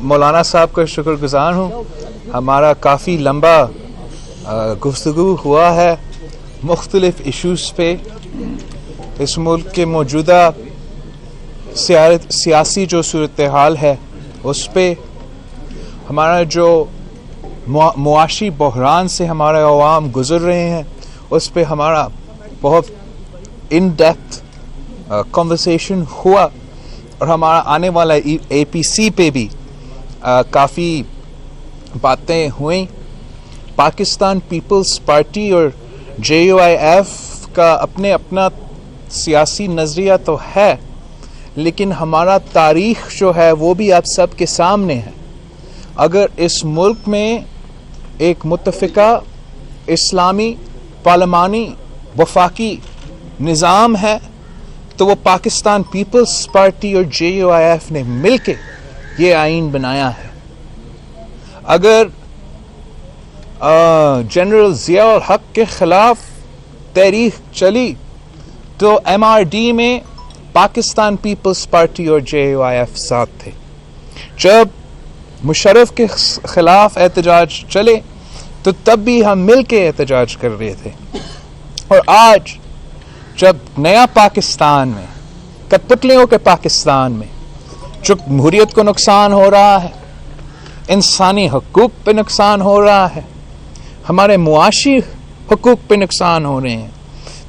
مولانا صاحب کا شکر گزار ہوں. ہمارا کافی لمبا گفتگو ہوا ہے مختلف ایشوز پہ. اس ملک کے موجودہ سیاسی جو صورتحال ہے اس پہ، ہمارا جو معاشی بحران سے ہمارے عوام گزر رہے ہیں اس پہ ہمارا بہت ان ڈیپتھ کنورسیشن ہوا، اور ہمارا آنے والا اے پی سی پہ بھی کافی باتیں ہوئیں. پاکستان پیپلز پارٹی اور JUIF کا اپنا سیاسی نظریہ تو ہے، لیکن ہمارا تاریخ جو ہے وہ بھی آپ سب کے سامنے ہے. اگر اس ملک میں ایک متفقہ اسلامی پارلیمانی وفاقی نظام ہے تو وہ پاکستان پیپلز پارٹی اور JUIF نے مل کے یہ آئین بنایا ہے. اگر جنرل ضیاء الحق کے خلاف تحریک چلی تو MRD میں پاکستان پیپلز پارٹی اور JUIF ساتھ تھے. جب مشرف کے خلاف احتجاج چلے تو تب بھی ہم مل کے احتجاج کر رہے تھے. اور آج جب نیا پاکستان میں، کٹپتلیوں کے پاکستان میں جمہوریت کو نقصان ہو رہا ہے، انسانی حقوق پہ نقصان ہو رہا ہے، ہمارے معاشی حقوق پہ نقصان ہو رہے ہیں،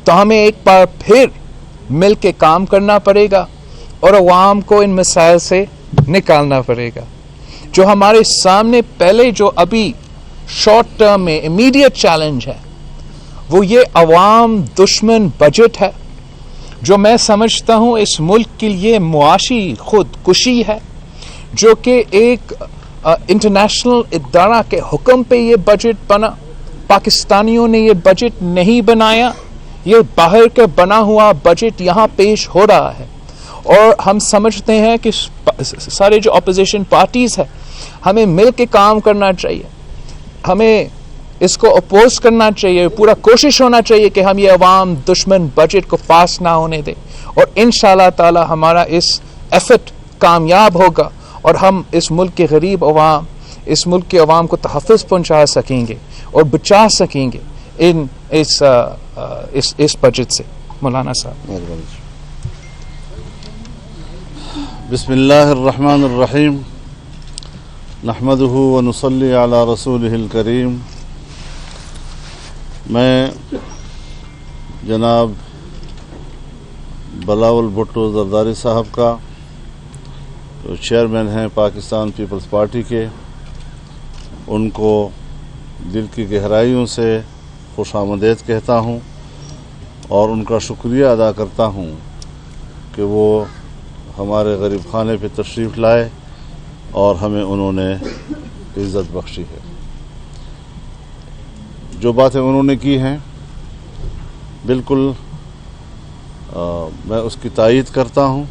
تو ہمیں ایک بار پھر مل کے کام کرنا پڑے گا اور عوام کو ان مسائل سے نکالنا پڑے گا. جو ہمارے سامنے پہلے جو ابھی شارٹ ٹرم میں امیڈیٹ چیلنج ہے وہ یہ عوام دشمن بجٹ ہے، جو میں سمجھتا ہوں اس ملک کے لیے معاشی خودکشی ہے، جو کہ ایک انٹرنیشنل ادارہ کے حکم پہ یہ بجٹ بنا. پاکستانیوں نے یہ بجٹ نہیں بنایا، یہ باہر کا بنا ہوا بجٹ یہاں پیش ہو رہا ہے. اور ہم سمجھتے ہیں کہ سارے جو اپوزیشن پارٹیز ہیں ہمیں مل کے کام کرنا چاہیے، ہمیں اس کو اپوز کرنا چاہیے، پورا کوشش ہونا چاہیے کہ ہم یہ عوام دشمن بجٹ کو پاس نہ ہونے دیں. اور انشاءاللہ تعالی ہمارا اس ایفرٹ کامیاب ہوگا اور ہم اس ملک کے غریب عوام، اس ملک کے عوام کو تحفظ پہنچا سکیں گے اور بچا سکیں گے اس بجٹ سے. مولانا صاحب. بسم اللہ الرحمن الرحیم. نحمده ونصلی علی رسولہ الکریم. میں جناب بلاول بھٹو زرداری صاحب کا، جو چیئرمین ہیں پاکستان پیپلز پارٹی کے، ان کو دل کی گہرائیوں سے خوش آمدید کہتا ہوں اور ان کا شکریہ ادا کرتا ہوں کہ وہ ہمارے غریب خانے پہ تشریف لائے اور ہمیں انہوں نے عزت بخشی ہے. جو باتیں انہوں نے کی ہیں بالکل میں اس کی تائید کرتا ہوں،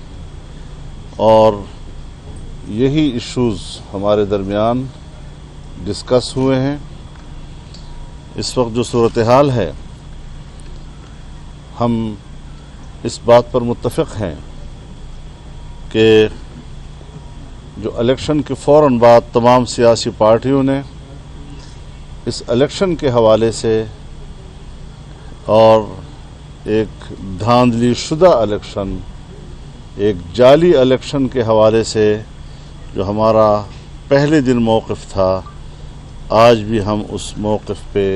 اور یہی ایشوز ہمارے درمیان ڈسکس ہوئے ہیں. اس وقت جو صورتحال ہے ہم اس بات پر متفق ہیں کہ جو الیکشن کے فوراً بعد تمام سیاسی پارٹیوں نے اس الیکشن کے حوالے سے اور ایک دھاندلی شدہ الیکشن، ایک جعلی الیکشن کے حوالے سے جو ہمارا پہلے دن موقف تھا، آج بھی ہم اس موقف پہ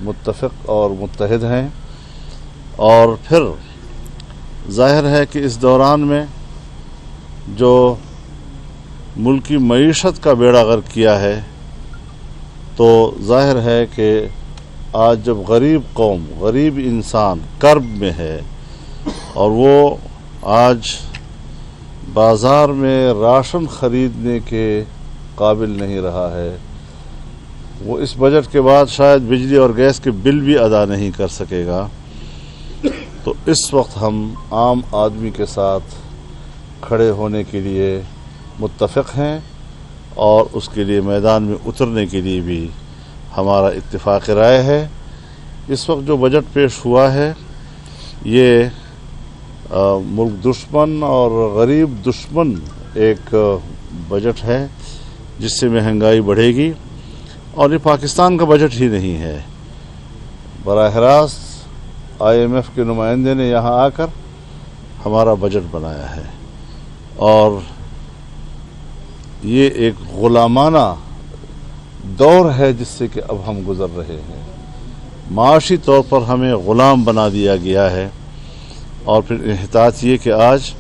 متفق اور متحد ہیں. اور پھر ظاہر ہے کہ اس دوران میں جو ملکی معیشت کا بیڑا غرق کیا ہے، تو ظاہر ہے کہ آج جب غریب قوم، غریب انسان کرب میں ہے اور وہ آج بازار میں راشن خریدنے کے قابل نہیں رہا ہے، وہ اس بجٹ کے بعد شاید بجلی اور گیس کے بل بھی ادا نہیں کر سکے گا. تو اس وقت ہم عام آدمی کے ساتھ کھڑے ہونے کے لیے متفق ہیں اور اس کے لیے میدان میں اترنے کے لیے بھی ہمارا اتفاق رائے ہے. اس وقت جو بجٹ پیش ہوا ہے یہ ملک دشمن اور غریب دشمن ایک بجٹ ہے. جس سے مہنگائی بڑھے گی. اور یہ پاکستان کا بجٹ ہی نہیں ہے، براہ راست IMF کے نمائندے نے یہاں آ کر ہمارا بجٹ بنایا ہے، اور یہ ایک غلامانہ دور ہے جس سے کہ اب ہم گزر رہے ہیں. معاشی طور پر ہمیں غلام بنا دیا گیا ہے. اور پھر انحطاط یہ کہ آج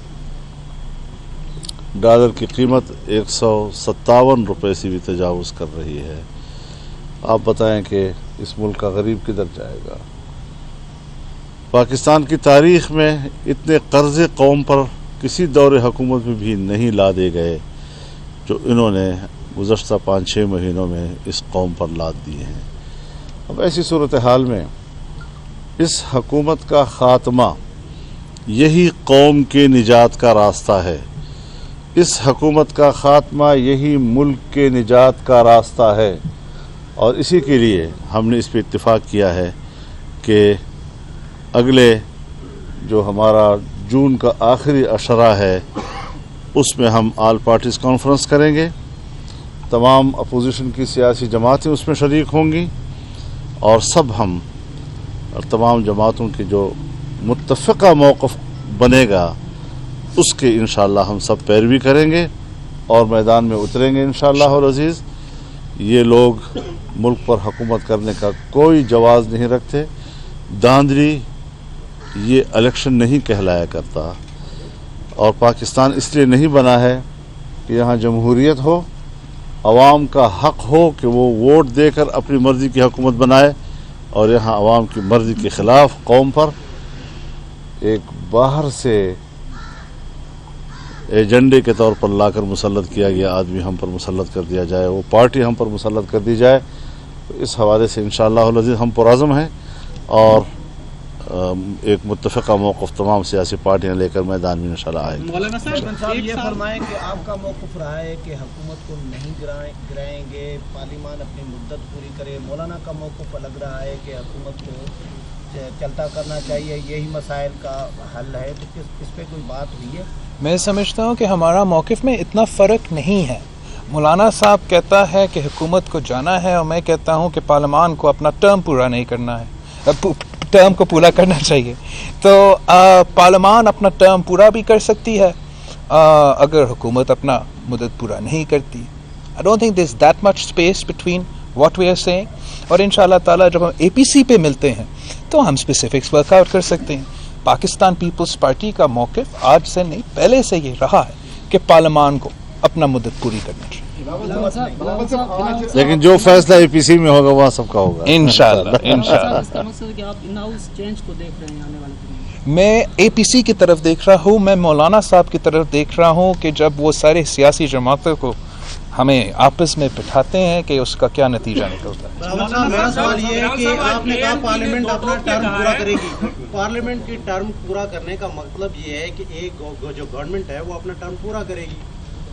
ڈالر کی قیمت 157 روپے سے بھی تجاوز کر رہی ہے. آپ بتائیں کہ اس ملک کا غریب کدھر جائے گا؟ پاکستان کی تاریخ میں اتنے قرضے قوم پر کسی دور حکومت میں بھی نہیں لادے گئے جو انہوں نے گزشتہ 5-6 مہینوں میں اس قوم پر لاد دیے ہیں. اب ایسی صورتحال میں اس حکومت کا خاتمہ یہی قوم کے نجات کا راستہ ہے. اس حکومت کا خاتمہ یہی ملک کے نجات کا راستہ ہے. اور اسی کے لیے ہم نے اس پہ اتفاق کیا ہے کہ اگلے جو ہمارا جون کا آخری عشرہ ہے اس میں ہم آل پارٹیز کانفرنس کریں گے. تمام اپوزیشن کی سیاسی جماعتیں اس میں شریک ہوں گی، اور سب ہم اور تمام جماعتوں کے جو متفقہ موقف بنے گا اس کے انشاءاللہ ہم سب پیروی کریں گے اور میدان میں اتریں گے انشاءاللہ العزیز. یہ لوگ ملک پر حکومت کرنے کا کوئی جواز نہیں رکھتے. دھاندلی یہ الیکشن نہیں کہلایا کرتا، اور پاکستان اس لیے نہیں بنا ہے کہ یہاں جمہوریت ہو، عوام کا حق ہو کہ وہ ووٹ دے کر اپنی مرضی کی حکومت بنائے، اور یہاں عوام کی مرضی کے خلاف قوم پر ایک باہر سے ایجنڈے کے طور پر لا کر مسلط کیا گیا آدمی ہم پر مسلط کر دیا جائے، وہ پارٹی ہم پر مسلط کر دی جائے. اس حوالے سے انشاءاللہ العزیز ہم پرعزم ہیں، اور ایک متفقہ موقف تمام سیاسی پارٹیاں لے کر میدان میں انشاءاللہ آئیں گے. مولانا صاحب یہ فرمائیں کہ آپ کا موقف رہا ہے کہ حکومت کو نہیں گرائیں گے، پارلیمان اپنی مدت پوری کرے. مولانا کا موقف الگ رہا ہے کہ حکومت کو چلتا کرنا چاہیے، یہی مسائل کا حل ہے. تو اس پہ کوئی بات ہوئی ہے؟ میں سمجھتا ہوں کہ ہمارا موقف میں اتنا فرق نہیں ہے. مولانا صاحب کہتا ہے کہ حکومت کو جانا ہے، اور میں کہتا ہوں کہ پارلیمان کو اپنا ٹرم پورا نہیں کرنا ہے، ٹرم کو پورا کرنا چاہیے. تو پارلیمان اپنا ٹرم پورا بھی کر سکتی ہے اگر حکومت اپنا مدت پورا نہیں کرتی. I don't think there's that much space between what we are saying. اور انشاءاللہ تعالیٰ جب ہم APC پہ ملتے ہیں تو ہم اسپیسیفکس ورک آؤٹ کر سکتے ہیں. پاکستان پیپلز پارٹی کا موقف آج سے نہیں پہلے سے یہ رہا ہے کہ پارلیمان کو اپنا مدت پوری کرنا چاہیے. لیکن جو فیصلہ APC میں ہوگا وہاں سب کا ہوگا انشاءاللہ. میں APC کی طرف دیکھ رہا ہوں، میں مولانا صاحب کی طرف دیکھ رہا ہوں کہ جب وہ سارے سیاسی جماعتوں کو ہمیں آپس میں بٹھاتے ہیں کہ اس کا کیا نتیجہ نکلتا ہے. میرا سوال یہ ہے کہ آپ نے کہا پارلیمنٹ اپنا ٹرم پورا کرے گی. پارلیمنٹ کی ٹرم پورا کرنے کا مطلب یہ ہے کہ ایک جو گورنمنٹ ہے وہ اپنا ٹرم پورا کرے گی.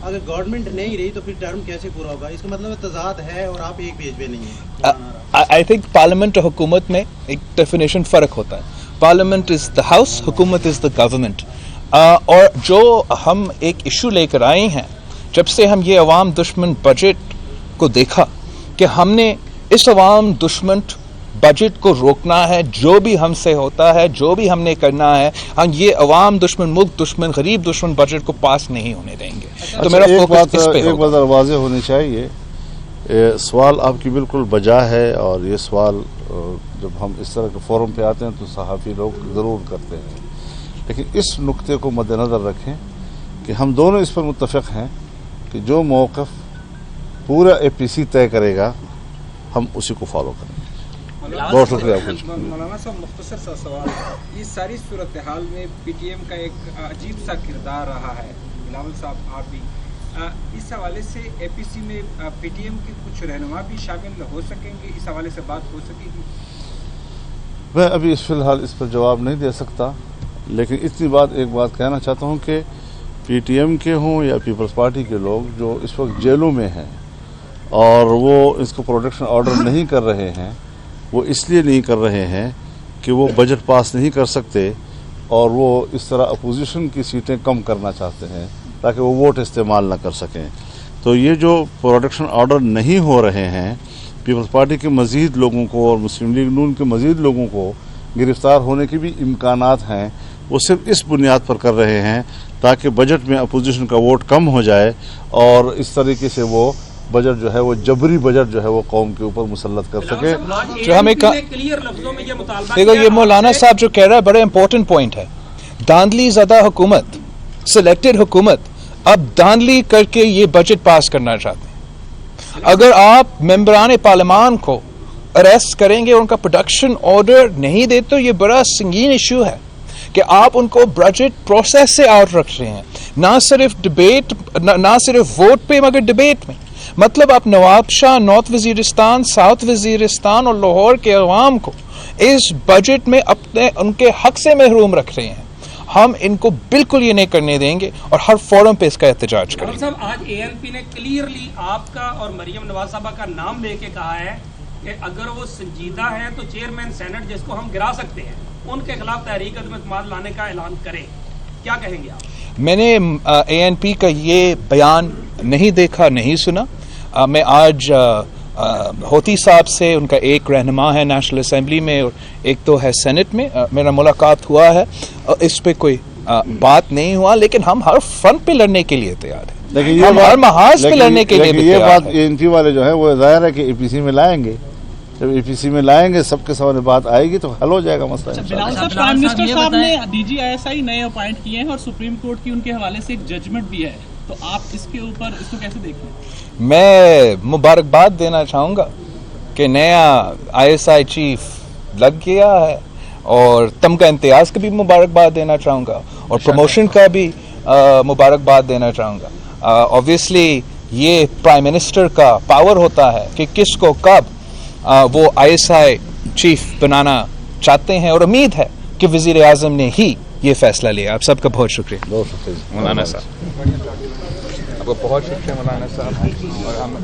اگر گورنمنٹ نہیں رہی تو پھر ٹرم کیسے پورا ہوگا؟ اس کا مطلب تضاد ہے اور آپ ایک پیج پہ نہیں ہیں. آئی تھنک پارلیمنٹ اور حکومت میں ایک ڈیفینیشن فرق ہوتا ہے. پارلیمنٹ از دا ہاؤس، حکومت از دا گورنمنٹ. اور جو ہم ایک ایشو لے کر آئے ہیں، جب سے ہم یہ عوام دشمن بجٹ کو دیکھا کہ ہم نے اس عوام دشمن بجٹ کو روکنا ہے، جو بھی ہم سے ہوتا ہے، جو بھی ہم نے کرنا ہے، ہم یہ عوام دشمن، ملک دشمن، غریب دشمن بجٹ کو پاس نہیں ہونے دیں گے. تو میرا فوکس اس پہ ایک بات واضح ہونی چاہیے. سوال آپ کی بالکل بجا ہے، اور یہ سوال جب ہم اس طرح کے فورم پہ آتے ہیں تو صحافی لوگ ضرور کرتے ہیں. لیکن اس نقطے کو مد نظر رکھیں کہ ہم دونوں اس پر متفق ہیں کہ جو موقف پورا APC طے کرے گا ہم اسی کو فالو کریں گے. بہت شکریہ آپ کا. مولانا صاحب مختصر سا سوال. اس ساری صورتحال میں PTM کا ایک عجیب سا کردار رہا ہے. بلاول صاحب آپ بھی اس حوالے سے APC میں PTM کے کچھ رہنما بھی شامل ہو سکیں گے، اس حوالے سے بات ہو سکے گی؟ میں ابھی فی الحال اس پر جواب نہیں دے سکتا، لیکن اتنی ایک بات کہنا چاہتا ہوں کہ PTM کے ہوں یا پیپلز پارٹی کے لوگ جو اس وقت جیلوں میں ہیں اور وہ اس کو پروٹیکشن آرڈر نہیں کر رہے ہیں، وہ اس لیے نہیں کر رہے ہیں کہ وہ بجٹ پاس نہیں کر سکتے، اور وہ اس طرح اپوزیشن کی سیٹیں کم کرنا چاہتے ہیں تاکہ وہ ووٹ استعمال نہ کر سکیں. تو یہ جو پروٹیکشن آرڈر نہیں ہو رہے ہیں، پیپلز پارٹی کے مزید لوگوں کو اور مسلم لیگ نون کے مزید لوگوں کو گرفتار ہونے کے بھی امکانات ہیں، وہ صرف اس بنیاد پر کر رہے ہیں تاکہ بجٹ میں اپوزیشن کا ووٹ کم ہو جائے اور اس طریقے سے وہ بجٹ جو ہے وہ جبری بجٹ جو ہے وہ قوم کے اوپر مسلط کر سکے. جو ہمیں دیکھو یہ مولانا صاحب جو کہہ رہا ہے بڑا امپورٹنٹ پوائنٹ ہے. دھاندلی زدہ حکومت، سلیکٹڈ حکومت اب دھاندلی کر کے یہ بجٹ پاس کرنا چاہتے ہیں. اگر آپ ممبران پارلیمان کو اریسٹ کریں گے، ان کا پروڈکشن آرڈر نہیں دیتے تو یہ بڑا سنگین ایشو ہے کہ آپ ان کو بجٹ پروسیس سے آؤٹ رکھ رہے ہیں. نہ صرف ڈبیٹ، نہ صرف ووٹ پہ مگر ڈبیٹ میں. مطلب آپ نواب شاہ، نارتھ وزیرستان، ساؤتھ وزیرستان اور لاہور کے عوام کو اس بجٹ میں اپنے ان کے حق سے محروم رکھ رہے ہیں. ہم ان کو بالکل یہ نہیں کرنے دیں گے اور ہر فورم پہ اس کا احتجاج کریں گے. صاحب آج اے این پی نے کلیئرلی آپ کا اور مریم نواز صاحبہ کا نام لے کے کہا ہے کہ اگر وہ سنجیدہ ہے تو چیئرمین سینٹ جس کو ہم گرا سکتے ہیں ان کے خلاف تحریک عدم اعتماد لانے کا اعلان کرے. کیا کہیں گے آپ؟ میں نے اے این پی کا یہ بیان نہیں دیکھا، نہیں سنا. میں آج ہوتی صاحب سے، ان کا ایک رہنما ہے نیشنل اسمبلی میں اور ایک تو ہے سینٹ میں، میرا ملاقات ہوا ہے. اس پہ کوئی بات نہیں ہوا، لیکن ہم ہر فرنٹ پہ لڑنے کے لیے تیار ہیں. لیکن ہم ہر محاذ پہ لڑنے کے لیے بھی یہ تیار بات ہیں. ان والے جو ہے وہ ظاہر ہے کہ ای پی سی میں لائیں گے. جب ای پی سی میں لائیں گے، سب کے سامنے بات آئے گی تو حل ہو جائے گا مسئلہ. بلال صاحب، پرائم منسٹر صاحب نے D G I S I نئے اپوائنٹ کیے ہیں اور سپریم کورٹ کی ان کے حوالے سے ایک ججمنٹ بھی ہے، تو آپ اس کے اوپر اس کو کیسے دیکھیں؟ میں مبارکباد دینا چاہوں گا کہ نیا آئی ایس آئی چیف لگ گیا ہے اور تمغہ امتیاز کا بھی مبارکباد دینا چاہوں گا اور پروموشن کا بھی مبارکباد دینا چاہوں گا. آبویسلی یہ پرائم منسٹر کا پاور ہوتا ہے کہ کس کو کب وہ آئی ایس آئی چیف بنانا چاہتے ہیں، اور امید ہے کہ وزیر اعظم نے ہی یہ فیصلہ لیا. آپ سب کا بہت شکریہ مولانا صاحب. آپ کو بہت شکریہ مولانا صاحب. اور ہم